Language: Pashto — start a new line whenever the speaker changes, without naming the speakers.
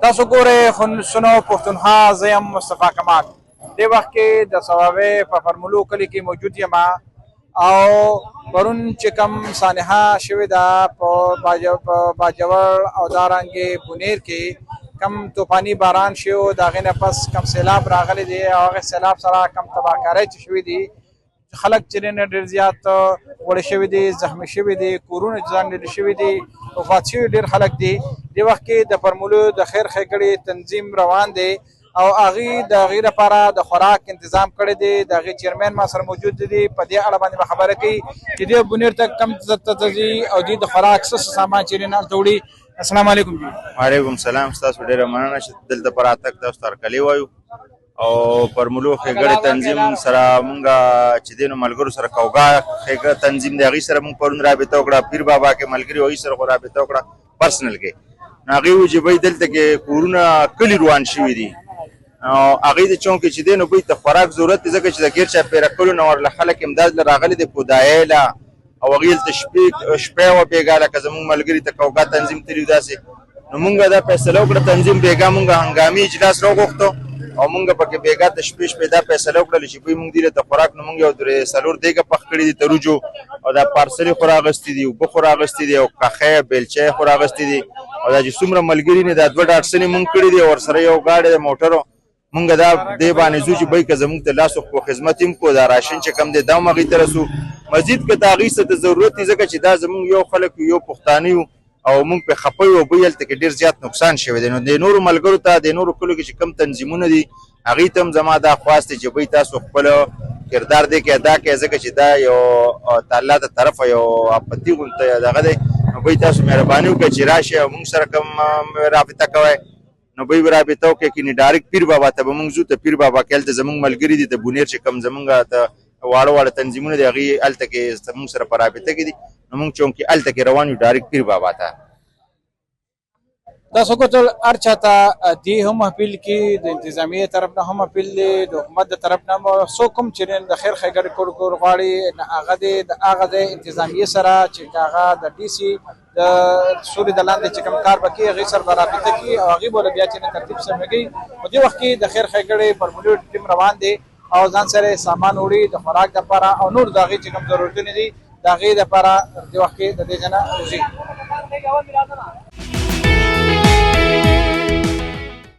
تاسو ګورئ خنسونو پښتونخوا، زه یم مصطفی کمال. دې وخت کې د صوابۍ په فرمولو کلي کې موجود یم او پرون چې کوم سانحه شوې ده په باجوړ او دارنګې بونیر کې کم طوفاني باران شو، د هغې نه پس کم سیلاب راغلی دی او هغې سیلاب سره کم تباهکارۍ چې شوي دي، خلک چې نه ډېر زیات وړي شوي دي، زخمي شوي دي، کورونه ځانډلي شوي دي، وفات شوي ډېر خلک دي. دې وخت کې د فرمولو د خیر ښېګړې تنظیم روان دی او هغې د هغې لپاره د خوراک انتظام کړی دی. د هغې چیرمین ما سره موجود دي، په دې اړه باندې به خبره کوي چې دوی بونیر ته کم ته ځي او دوی د خوراک څه سامان چې نه هلته وړي. السلام علیکم.
وعلیکم سلام. ستاسو ډېره مننه چې دلته پر راتګ تاسو ته هرکلي وایو او فرمولو ښېګړې تنظیم سره مونږ چې دی نو ملګرو سره کوګا ښېګړه تنظیم دی، هغې سره مونږ پرون رابطه وکړه. پیر بابا کې ملګري هغوی سره خو رابطه وکړه پرسنل کې. نو هغې وویل چې بی دلته کې کورونه کلي روان شوي دي او هغې د چونکې چې دی نو بی ته خوراک ضرورت دی، ځکه چې د ګیر چاپېره کلو نه ورله خلک امداد له راغلي دي پودایۍ له او هغې هلته شپې وه بېګا لکه زمونږ ملګري ته کوګا تنظیم تلي داسې. نو مونږ دا فیصله وکړه تنظیم بېګا مونږ هنګامي اجلاس راوغوښتو او مونږ پکې بېګا ته شپې دا فیصله وکړله چې بی مونږ دې له خوراک نه مونږ یو څلور دیګه پخ کړي دي تروجو او دا پارسلې خو راغستې دي، اوبه خو راغستې دي او کاخۍ بیلچۍ خو راغستې دي او دا چې څومره ملګري نه دا 2 ډاټسنې مونږ کړي دي او ورسره یو ګاډی د موټرو مونږ دا دې باندې ځو چې بی که زمونږ ته لاس وخو خدمت هم کو دا راشن چې کم دی دا هم هغې ته رسو. مزید که د هغې څه ته ضرورت دی ځکه چې دا زمونږ یو خلک یو پښتانه یو او مونږ پې خفه یو او بی هلته کې ډېر زیات نقصان شوی دی. نو د نورو ملګرو ته د نورو کلو کې چې کم تنظیمونه دي هغې ته هم زما دا خواست دی چې بی تاسو خپل کردار دی کې ادا کړئ، ځکه چې دا یو د الله د طرفه یو اپتي غونته دغه دی. نو بی تاسو مهرباني وکړئ چې راشئ او مونږ سره کوم رابطه کوئ. نو بی رابطه وکړئ کینې ډایرکټ پیر بابا ته به مونږ ځو. ته پیر بابا کې هلته زمونږ ملګري دي، د بونیر چې کوم زمونږ ته واړه تنظیمونه دي هغې هلته کې زمونږ سره په رابطه کې دي. نو مونږ چونکې هلته کې روان یو ډایرکټ پیر بابا ته.
تاسو کتل هر چاته دې هم اپیل کی د انتظامیې طرف نه هم اپیل دی، د حکومت د طرف نه څوک هم چې د خیر ښېګړې کول غواړي هغه دی د هغه د انتظامیې سره چې هغه د ډي سي د سوري د لاندې چې کوم کار به کوي هغې سره به رابطه کړي او هغې به بیا چې نه ترتیب سمې کوي. په دې وخت کې د خیر ښېګړې فرمولو ټیم روان دی او ځان سره سامان وړي د خوراک دپاره او نور د هغې چې کوم ضرورتونه دي د هغې دپاره دې وخت کې د دې ځای نه وځي.